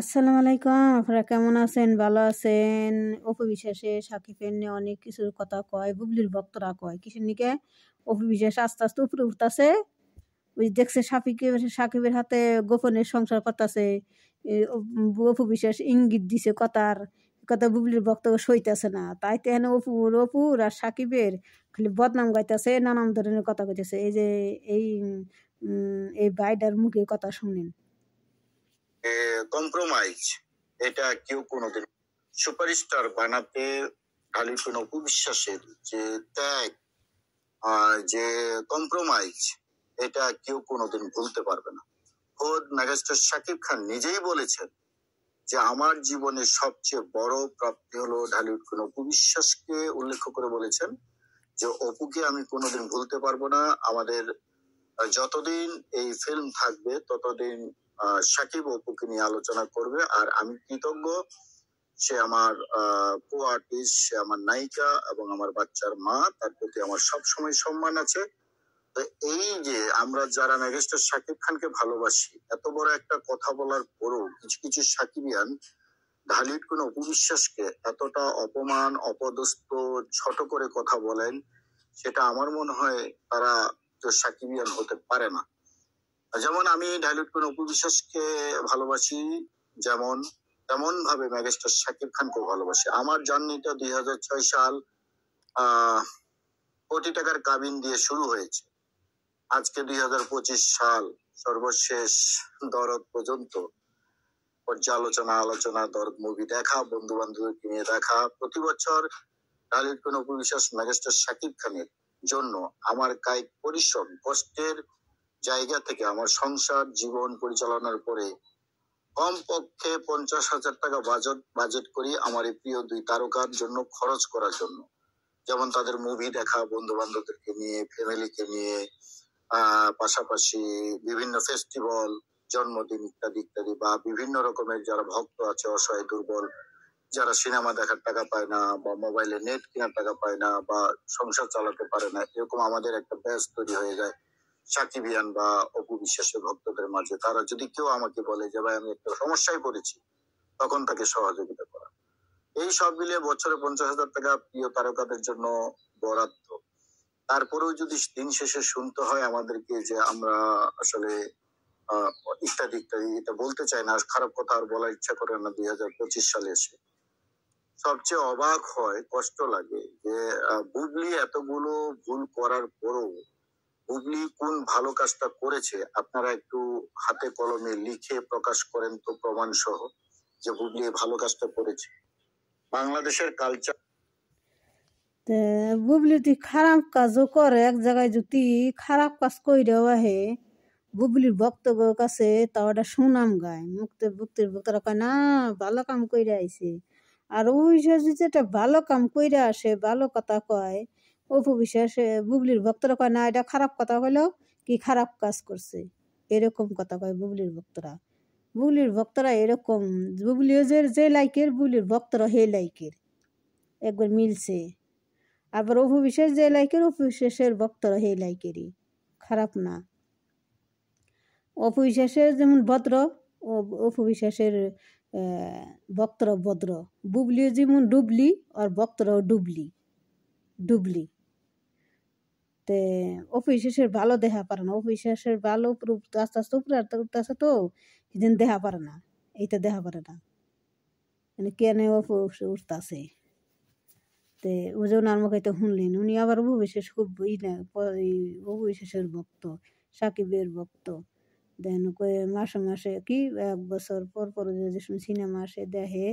আসসালামু আলাইকুম। আপনারা কেমন আছেন? ভালো আছেন? অপু বিশ্বাসে সাকিবের নিয়ে অনেক কিছুর কথা কয়, বুবলির ভক্তরা কয়। কিসের নিকে? অপু বিশ্বাস আস্তে আস্তে উপরে উঠতাছে। ওই দেখছে সাকিবের হাতে গোপনে সংসার করতাছে। অপু বিশ্বাস ইঙ্গিত দিছে কথার, কথা বুবলির বক্তব্য সইতাছে না। তাই তো এখানে অপুর আর সাকিবের খালি বদনাম গাইতেছে, নানান ধরনের কথা কইতেছে। এই যে এই এই বাইডার মুখে কথা শুনেন। কম্প্রোমাইজ এটা কেউ কোনোদিন সুপারস্টার বানাতে খালি কোনো অপবিশ্বাসের যে ত্যাগ যে কম্প্রোমাইজ এটা কেউ কোনোদিন ভুলতে পারবে না। খোদ মেগাস্টার শাকিব খান নিজেই বলেছেন যে আমার জীবনের সবচেয়ে বড় প্রাপ্তি হলো ঢালিউড কোন অপবিশ্বাসকে উল্লেখ করে বলেছেন যে অপুকে আমি কোনোদিন ভুলতে পারবো না। আমাদের যতদিন এই ফিল্ম থাকবে ততদিন সাকিব অপুকে নিয়ে আলোচনা করবে, আর আমি কৃতজ্ঞ। সে আমার কো আর্টিস্ট, সে আমার নায়িকা এবং আমার বাচ্চার মা, তার প্রতি আমার সবসময় সম্মান আছে। তো এই যে আমরা যারা মেগাস্টার শাকিব খানকে ভালোবাসি, এত বড় একটা কথা বলার পরও কিছু কিছু সাকিবিয়ান ঢালিউড কোন অপবিশ্বাসকে এতটা অপমান, অপদস্থ, ছোট করে কথা বলেন, সেটা আমার মনে হয় তারা সাকিবিয়ান হতে পারে না। যেমন আমি ঢালিউড কোন অপবিশ্বাসকে ভালোবাসি, যেমন তেমন ভাবে মেগাস্টার শাকিব খানকেও ভালোবাসি। আমার জার্নিটা 2006 সাল কোটি টাকার কাবিন দিয়ে শুরু হয়েছে। আজকে 2025 সাল, সর্বশেষ দরদ পর্যন্ত পর্যালোচনা, আলোচনা, দরদ মুভি দেখা, বন্ধু বান্ধবকে নিয়ে দেখা। প্রতি বছর ঢালিউড কোন অপবিশ্বাস মেগাস্টার শাকিব খানের জন্য আমার কায়িক পরিশ্রম, কষ্টের জায়গা থেকে আমার সংসার জীবন পরিচালনার পরে কমপক্ষে 50,000 টাকা বাজেট করি আমার এই প্রিয় দুই তারকার জন্য খরচ করার জন্য। যেমন তাদের মুভি দেখা, বন্ধু বান্ধবদেরকে নিয়ে, ফ্যামিলিকে নিয়ে, পাশাপাশি বিভিন্ন ফেস্টিভ্যাল, জন্মদিন ইত্যাদি ইত্যাদি, বা বিভিন্ন রকমের যারা ভক্ত আছে অসহায় দুর্বল, যারা সিনেমা দেখার টাকা পায় না, বা মোবাইলে নেট কেনার টাকা পায় না, বা সংসার চালাতে পারে না, এরকম আমাদের একটা ব্যাচ তৈরি হয়ে যায় সাকিবিয়ান বা অপু বিশ্বাসের ভক্তদের মাঝে। তারা যদি কেউ আমাকে বলে যে ভাই আমি একটা সমস্যায় পড়েছি, তখন তাকে সহযোগিতা করা। এই সব মিলিয়ে বছরে 50,000 টাকা প্রিয় তারকাদের জন্য বরাদ্দ। তারপরেও যদি দিন শেষে শুনতে হয় আমাদেরকে যে আমরা আসলে ইত্যাদি ইত্যাদি, এটা বলতে চাই না, খারাপ কথা আর বলার ইচ্ছা করে না 2025 সালে এসে। সবচেয়ে অবাক হয়, কষ্ট লাগে যে বুবলি এতগুলো ভুল করার পরও বুবলি কোন ভালো কাজটা করেছে আপনারা একটু হাতে কলমে লিখে প্রকাশ করেন তো, প্রমাণ সহ, যে বুবলি ভালো কাজটা করেছে। বাংলাদেশের কালচার বুবলি তুই খারাপ কাজও করে, এক জায়গায় যদি খারাপ কাজ কইরেও আহে বুবলির বক্তব্য কাছে তাও একটা সুনাম গায়, মুক্তির বক্তারা কয় না ভালো কাম কইরে আইছে। আর ওই যেটা ভালো কাম কইরে আসে, ভালো কথা কয়, অপু বিশ্বাসে বুবলির ভক্তরা কয় না এটা খারাপ কথা হইলো কি খারাপ কাজ করছে, এরকম কথা কয় বুবলির ভক্তরা। বুবলির ভক্তরা এরকম, বুবলিও যে লাইকের বুবলির ভক্তরা হে লাইকের, একবার মিলছে। আবার অপু বিশ্বাস যে লাইকের, অপু বিশ্বাসের ভক্তরা হে লাইকেরই, খারাপ না। অপু বিশ্বাসের যেমন ভদ্র, অপু বিশ্বাসের ভক্তরা ভদ্র। বুবলিও যেমন ডুবলি, আর ভক্তরাও ডুবলি। তে অপু বিশ্বাসের ভালো দেখা পারে না, অপু বিশ্বাসের ভালো আস্তে আস্তে উপরে উঠতে আসে, তো সেদিন দেখা পারে না, এইটা দেখা পারে না মানে কেন অপু উঠতেছে। তে ওজন আর মুখে তো শুনলেন, উনি আবার অপু বিশ্বাস খুব অপু বিশ্বাসের ভক্ত, সাকিবের ভক্ত। দেন মাসে মাসে কি 1 বছর পর পর যে সিনেমা আসে দেখে,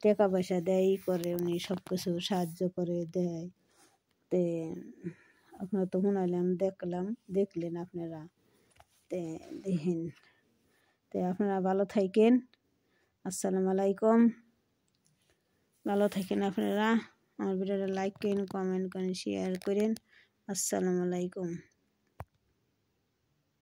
টাকা পয়সা দেয়, করে উনি সব কিছু সাহায্য করে দেয়। তে আপনারা তো শুনাইলাম, দেখলেন আপনারা, তে দেখেন। তে আপনারা ভালো থাকেন। আসসালামু আলাইকুম। ভালো থাকেন আপনারা। আমার ভিডিওটা লাইক করেন, কমেন্ট করেন, শেয়ার করেন। আসসালামু আলাইকুম।